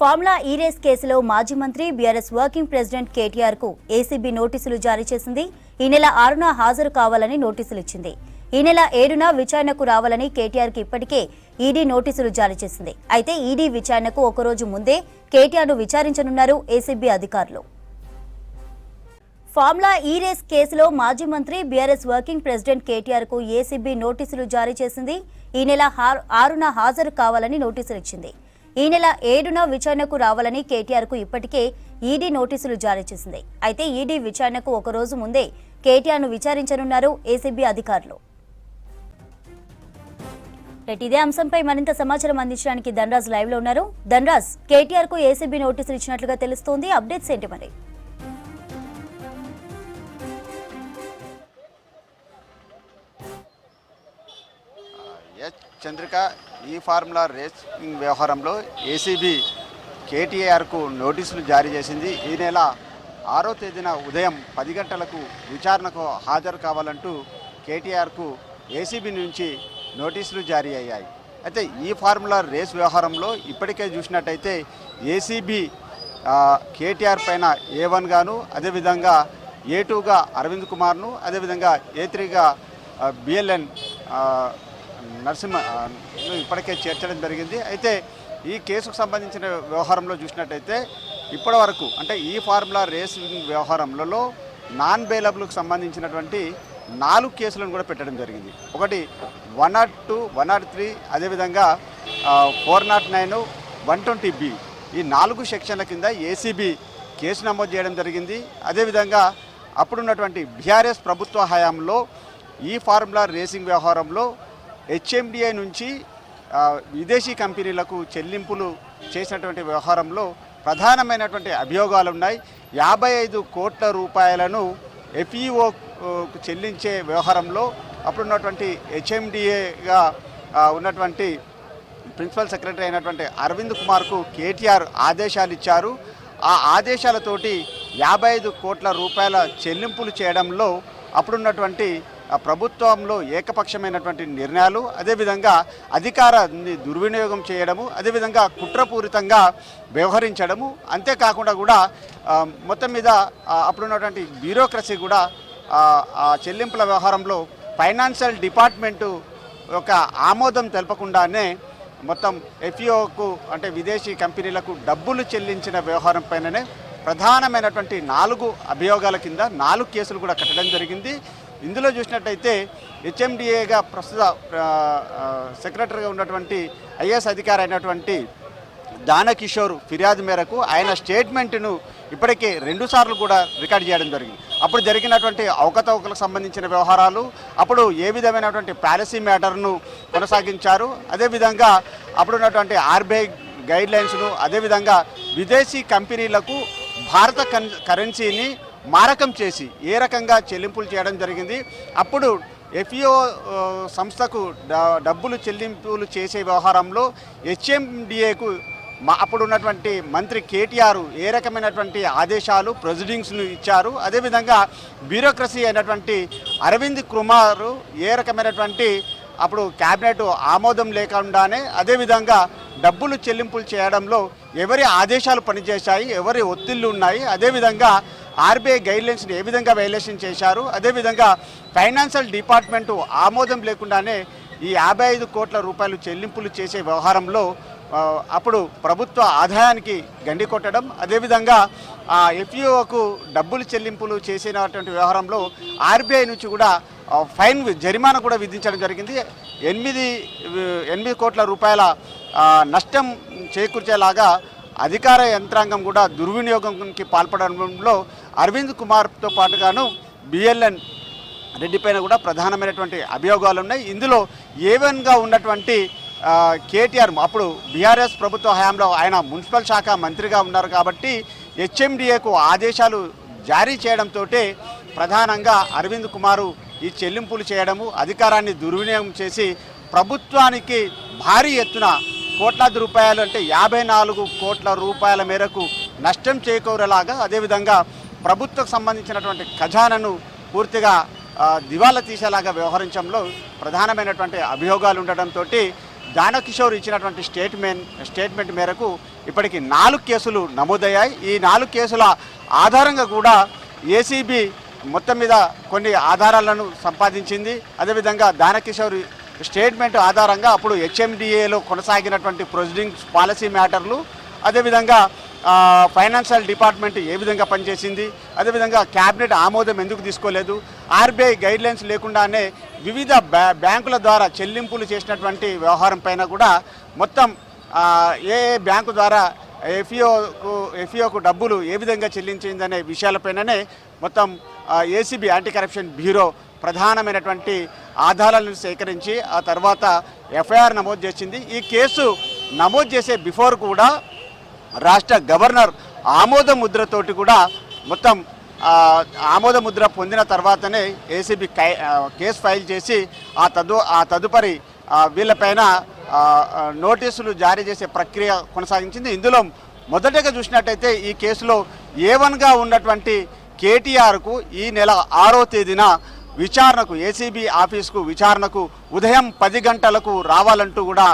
Formula ఈ race కేసులో మాజీ మంత్రి బీఆర్ఎస్ వర్కింగ్ ప్రెసిడెంట్ కేటీఆర్ కు ఏసీబీ నోటీసులు జారీ చేసింది. ఈ నెల 6న హాజరు కావాలని నోటీసులు ఇచ్చింది. ఈ నెల 7న విచారణకు రావాలని కేటీఆర్ కి ఇప్పటికే ఈడీ నోటీసులు జారీ చేసింది. అయితే ఈడీ విచారణకు ఒకరోజు ముందే కేటీఆర్ ను విచారించనున్నారు ఏసీబీ అధికారులు. ఫార్ములా ఈ రేస్ కేసులో మాజీ మంత్రి బీఆర్ఎస్ వర్కింగ్ ప్రెసిడెంట్ కేటీఆర్ కు ఏసీబీ నోటీసులు జారీ చేసింది. ఈ నెల 6న హాజరు కావాలని నోటీసులు ఇచ్చింది. ఈ నెల 7న విచారణకు రావాలని కేటీఆర్ కు ఇప్పటికే ఈడీ నోటీసులు జారీ చేసింది. అయితే ఈడీ విచారణకు ఒకరోజు ముందే కేటీఆర్ ను విచారించనున్నారు ఏసీబీ అధికారులు. ఇదే అంశంపై మరింత సమాచారం అందించడానికి ధనరాజ్ లైవ్ లో ఉన్నారు. ధనరాజ్, కేటీఆర్ కు ఏసీబీ నోటీసులు ఇచ్చినట్లుగా తెలుస్తోంది. అప్డేట్స్ ఏంటి మరి? చంద్రిక, ఈ ఫార్ములా రేసింగ్ వ్యవహారంలో ఏసీబీ కేటీఆర్కు నోటీసులు జారీ చేసింది. ఈ నెల 6వ తేదీన ఉదయం 10 గంటలకు విచారణకు హాజరు కావాలంటూ కేటీఆర్కు ఏసీబీ నుంచి నోటీసులు జారీ అయ్యాయి. అయితే ఈ ఫార్ములా రేస్ వ్యవహారంలో ఇప్పటికే చూసినట్టయితే ఏసీబీ కేటీఆర్ పైన A1 గాను, అదేవిధంగా A2గా అరవింద్ కుమార్ను, అదేవిధంగా A3గా BLN నరసింహ ఇప్పటికే చేర్చడం జరిగింది. అయితే ఈ కేసుకు సంబంధించిన వ్యవహారంలో చూసినట్టయితే ఇప్పటి వరకు అంటే ఈ ఫార్ములా రేసింగ్ వ్యవహారంలో నాన్ బెయిలబుల్కు సంబంధించినటువంటి 4 కేసులను కూడా పెట్టడం జరిగింది. ఒకటి 102, 103, అదేవిధంగా 409, 120B ఈ 4 సెక్షన్ల కింద ఏసీబీ కేసు నమోదు చేయడం జరిగింది. అదేవిధంగా అప్పుడున్నటువంటి బీఆర్ఎస్ ప్రభుత్వ హయాంలో ఈ ఫార్ములా రేసింగ్ వ్యవహారంలో HMDA నుంచి విదేశీ కంపెనీలకు చెల్లింపులు చేసినటువంటి వ్యవహారంలో ప్రధానమైనటువంటి అభియోగాలు ఉన్నాయి. 55 కోట్ల రూపాయలను FEOకు చెల్లించే వ్యవహారంలో అప్పుడున్నటువంటి HMDAగా ఉన్నటువంటి ప్రిన్సిపల్ సెక్రటరీ అయినటువంటి అరవింద్ కుమార్కు కేటీఆర్ ఆదేశాలు ఇచ్చారు. ఆ ఆదేశాలతోటి 55 కోట్ల రూపాయల చెల్లింపులు చేయడంలో అప్పుడున్నటువంటి ప్రభుత్వంలో ఏకపక్షమైనటువంటి నిర్ణయాలు, అదేవిధంగా అధికారాన్ని దుర్వినియోగం చేయడము, అదేవిధంగా కుట్రపూరితంగా వ్యవహరించడము, అంతేకాకుండా కూడా మొత్తం మీద అప్పుడున్నటువంటి బ్యూరోక్రసీ కూడా ఆ చెల్లింపుల వ్యవహారంలో ఫైనాన్షియల్ డిపార్ట్మెంటు యొక్క ఆమోదం తెలపకుండానే మొత్తం FEOకు అంటే విదేశీ కంపెనీలకు డబ్బులు చెల్లించిన వ్యవహారం పైననే ప్రధానమైనటువంటి 4 అభియోగాల కింద 4 కేసులు కూడా కట్టడం జరిగింది. ఇందులో చూసినట్టయితే HMDAగా ప్రస్తుత సెక్రటరీగా ఉన్నటువంటి IAS అధికారి అయినటువంటి దానకిషోర్ ఫిర్యాదు మేరకు ఆయన స్టేట్మెంట్ను ఇప్పటికే 2 సార్లు కూడా రికార్డ్ చేయడం జరిగింది. అప్పుడు జరిగినటువంటి అవకతవకలకు సంబంధించిన వ్యవహారాలు, అప్పుడు ఏ విధమైనటువంటి పాలసీ మ్యాటర్ను కొనసాగించారు, అదేవిధంగా అప్పుడున్నటువంటి RBI గైడ్లైన్స్ను, అదేవిధంగా విదేశీ కంపెనీలకు భారత కరెన్సీని మారకం చేసి ఏ రకంగా చెల్లింపులు చేయడం జరిగింది, అప్పుడు FEO సంస్థకు డబ్బులు చెల్లింపులు చేసే వ్యవహారంలో HMDAకు అప్పుడు ఉన్నటువంటి మంత్రి కేటీఆర్ ఏ రకమైనటువంటి ఆదేశాలు ప్రొసీడింగ్స్ను ఇచ్చారు, అదేవిధంగా బ్యూరోక్రసీ అయినటువంటి అరవింద్ కుమార్ ఏ రకమైనటువంటి అప్పుడు క్యాబినెట్ ఆమోదం లేకుండానే అదేవిధంగా డబ్బులు చెల్లింపులు చేయడంలో ఎవరి ఆదేశాలు పనిచేశాయి, ఎవరి ఒత్తిళ్లు ఉన్నాయి, అదేవిధంగా RBI గైడ్లైన్స్ని ఏ విధంగా వైలేషన్ చేశారు, అదేవిధంగా ఫైనాన్షియల్ డిపార్ట్మెంటు ఆమోదం లేకుండానే ఈ 55 కోట్ల రూపాయలు చెల్లింపులు చేసే వ్యవహారంలో అప్పుడు ప్రభుత్వ ఆదాయానికి గండి కొట్టడం, అదేవిధంగా FEOకు డబ్బులు చెల్లింపులు చేసినటువంటి వ్యవహారంలో RBI నుంచి కూడా ఫైన్ జరిమానా కూడా విధించడం జరిగింది. 8 కోట్ల రూపాయల నష్టం చేకూర్చేలాగా అధికార యంత్రాంగం కూడా దుర్వినియోగంకి పాల్పడడంలో అరవింద్ కుమార్తో పాటుగాను BLN రెడ్డి పైన కూడా ప్రధానమైనటువంటి అభియోగాలు ఉన్నాయి. ఇందులో A1గా ఉన్నటువంటి కేటీఆర్ అప్పుడు బీఆర్ఎస్ ప్రభుత్వ హయాంలో ఆయన మున్సిపల్ శాఖ మంత్రిగా ఉన్నారు కాబట్టి HMDAకు ఆదేశాలు జారీ చేయడంతో ప్రధానంగా అరవింద్ కుమారు ఈ చెల్లింపులు చేయడము, అధికారాన్ని దుర్వినియోగం చేసి ప్రభుత్వానికి భారీ ఎత్తున కోట్లాది రూపాయలు అంటే 54 కోట్ల రూపాయల మేరకు నష్టం చేకూరేలాగా, అదేవిధంగా ప్రభుత్వకు సంబంధించినటువంటి ఖజానాను పూర్తిగా దివాలా తీసేలాగా వ్యవహరించడంలో ప్రధానమైనటువంటి అభియోగాలు ఉండడంతో దానకిషోర్ ఇచ్చినటువంటి స్టేట్మెంట్ మేరకు ఇప్పటికి 4 కేసులు నమోదయ్యాయి. ఈ 4 కేసుల ఆధారంగా కూడా ఏసీబీ మొత్తం మీద కొన్ని ఆధారాలను సంపాదించింది. అదేవిధంగా దానకిషోర్ స్టేట్మెంట్ ఆధారంగా అప్పుడు హెచ్ఎండిఏలో కొనసాగినటువంటి ప్రొసీడింగ్స్ పాలసీ మ్యాటర్లు, అదేవిధంగా ఫైనాన్షియల్ డిపార్ట్మెంట్ ఏ విధంగా పనిచేసింది, అదేవిధంగా క్యాబినెట్ ఆమోదం ఎందుకు తీసుకోలేదు, ఆర్బీఐ గైడ్లైన్స్ లేకుండానే వివిధ బ్యాంకుల ద్వారా చెల్లింపులు చేసినటువంటి వ్యవహారం పైన కూడా మొత్తం ఏ బ్యాంకు ద్వారా ఎఫ్ఈఓకు డబ్బులు ఏ విధంగా చెల్లించిందనే విషయాలపైననే మొత్తం ఏసీబీ యాంటీ కరప్షన్ బ్యూరో ప్రధానమైనటువంటి ఆధారాలను సేకరించి ఆ తర్వాత ఎఫ్ఐఆర్ నమోదు చేసింది. ఈ కేసు నమోదు చేసే బిఫోర్ కూడా రాష్ట్ర గవర్నర్ ఆమోద ముద్రతోటి కూడా మొత్తం ఆమోద ముద్ర పొందిన తర్వాతనే ఏసీబీ కేసు ఫైల్ చేసి ఆ తదుపరి వీళ్ళపైన నోటీసులు జారీ చేసే ప్రక్రియ కొనసాగించింది. ఇందులో మొదటగా చూసినట్టయితే ఈ కేసులో A1గా ఉన్నటువంటి కేటీఆర్కు ఈ నెల 6వ తేదీన విచారణకు ఏసీబీ ఆఫీస్కు విచారణకు ఉదయం 10 గంటలకు రావాలంటూ కూడా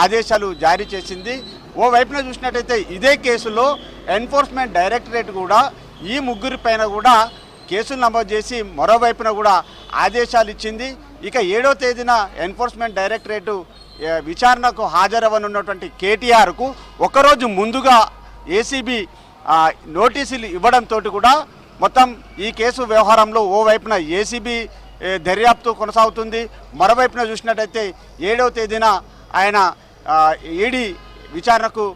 ఆదేశాలు జారీ చేసింది. ఓవైపున చూసినట్టయితే ఇదే కేసులో ఎన్ఫోర్స్మెంట్ డైరెక్టరేట్ కూడా ఈ ముగ్గురి పైన కూడా కేసులు నమోదు చేసి మరోవైపున కూడా ఆదేశాలు ఇచ్చింది. ఇక 7వ తేదీన ఎన్ఫోర్స్మెంట్ డైరెక్టరేటు విచారణకు హాజరవనున్నటువంటి కేటీఆర్కు ఒకరోజు ముందుగా ఏసీబీ నోటీసులు ఇవ్వడంతో కూడా మొత్తం ఈ కేసు వ్యవహారంలో ఓవైపున ఏసీబీ దర్యాప్తు కొనసాగుతుంది. మరోవైపున చూసినట్టయితే 7వ తేదీన ఆయన ఈడీ విచారణకు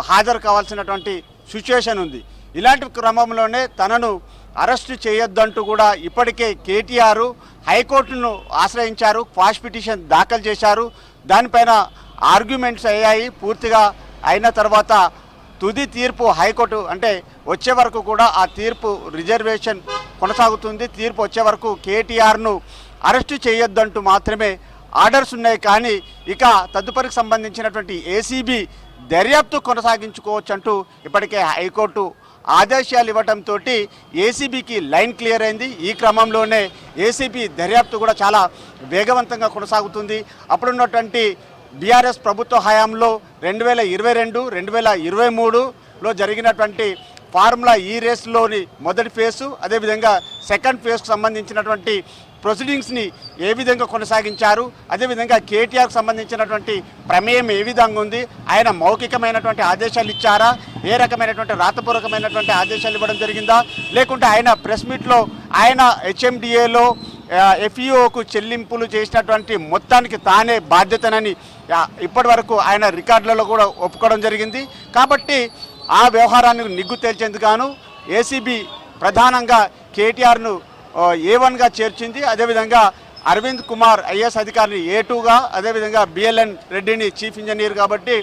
హాజరు కావాల్సినటువంటి సిచ్యువేషన్ ఉంది. ఇలాంటి క్రమంలోనే తనను అరెస్టు చేయొద్దంటూ కూడా ఇప్పటికే కేటీఆర్ హైకోర్టును ఆశ్రయించారు, క్వాష్ పిటిషన్ దాఖలు చేశారు. దానిపైన ఆర్గ్యుమెంట్స్ అయ్యాయి. పూర్తిగా అయిన తర్వాత తుది తీర్పు హైకోర్టు అంటే వచ్చే వరకు కూడా ఆ తీర్పు రిజర్వేషన్ కొనసాగుతుంది. తీర్పు వచ్చే వరకు కేటీఆర్ను అరెస్టు చేయొద్దంటూ మాత్రమే ఆర్డర్స్ ఉన్నాయి. కానీ ఇక తదుపరికి సంబంధించినటువంటి ఏసీబీ దర్యాప్తు కొనసాగించుకోవచ్చు అంటూ ఇప్పటికే హైకోర్టు ఆదేశాలు ఇవ్వడంతో ఏసీబీకి లైన్ క్లియర్ అయింది. ఈ క్రమంలోనే ఏసీబీ దర్యాప్తు కూడా చాలా వేగవంతంగా కొనసాగుతుంది. అప్పుడున్నటువంటి బీఆర్ఎస్ ప్రభుత్వ హయాంలో 2022, 2023లో జరిగినటువంటి ఫార్ములా ఈ రేస్లోని మొదటి ఫేసు, అదేవిధంగా సెకండ్ ఫేజ్కు సంబంధించినటువంటి ప్రొసీడింగ్స్ని ఏ విధంగా కొనసాగించారు, అదేవిధంగా కేటీఆర్కు సంబంధించినటువంటి ప్రమేయం ఏ విధంగా ఉంది, ఆయన మౌఖికమైనటువంటి ఆదేశాలు ఇచ్చారా, ఏ రకమైనటువంటి రాతపూర్వకమైనటువంటి ఆదేశాలు ఇవ్వడం జరిగిందా, లేకుంటే ఆయన ప్రెస్ మీట్లో ఆయన హెచ్ఎండిఏలో ఎఫ్ఈఓకు చెల్లింపులు చేసినటువంటి మొత్తానికి తానే బాధ్యతనని ఇప్పటి వరకు ఆయన రికార్డులలో కూడా ఒప్పుకోవడం జరిగింది. కాబట్టి ఆ వ్యవహారాన్ని నిగ్గు తేల్చేందుకు గాను ఏసీబీ ప్రధానంగా కేటీఆర్ను A1గా చేర్చింది. అదేవిధంగా అరవింద్ కుమార్ ఐఏఎస్ అధికారిని A2గా, అదేవిధంగా బిఎల్ఎన్ రెడ్డిని చీఫ్ ఇంజనీర్ కాబట్టి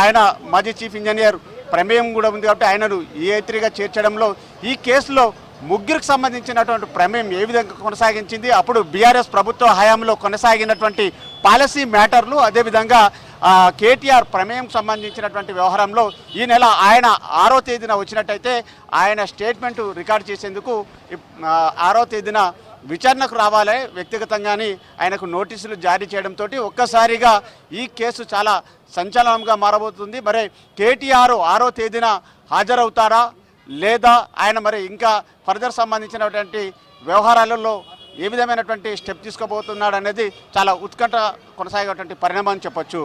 ఆయన మాజీ చీఫ్ ఇంజనీర్ ప్రమేయం కూడా ఉంది కాబట్టి ఆయనను A3గా చేర్చడంలో ఈ కేసులో ముగ్గురికి సంబంధించినటువంటి ప్రమేయం ఏ విధంగా కొనసాగించింది, అప్పుడు బీఆర్ఎస్ ప్రభుత్వ హయాంలో కొనసాగినటువంటి పాలసీ మ్యాటర్లు, అదేవిధంగా కేటీఆర్ ప్రమేయం సంబంధించినటువంటి వ్యవహారంలో ఈ నెల ఆయన 6వ తేదీన వచ్చినట్టయితే ఆయన స్టేట్మెంటు రికార్డ్ చేసేందుకు 6వ తేదీన విచారణకు రావాలి వ్యక్తిగతంగాని ఆయనకు నోటీసులు జారీ చేయడంతో ఒక్కసారిగా ఈ కేసు చాలా సంచలనంగా మారబోతుంది. మరి కేటీఆర్ 6వ తేదీన హాజరవుతారా లేదా ఆయన మరి ఇంకా ఫర్దర్ సంబంధించినటువంటి వ్యవహారాలలో ఏ విధమైనటువంటి స్టెప్ తీసుకోబోతున్నాడు అనేది చాలా ఉత్కంఠ కొనసాగేటువంటి పరిణామం చెప్పొచ్చు.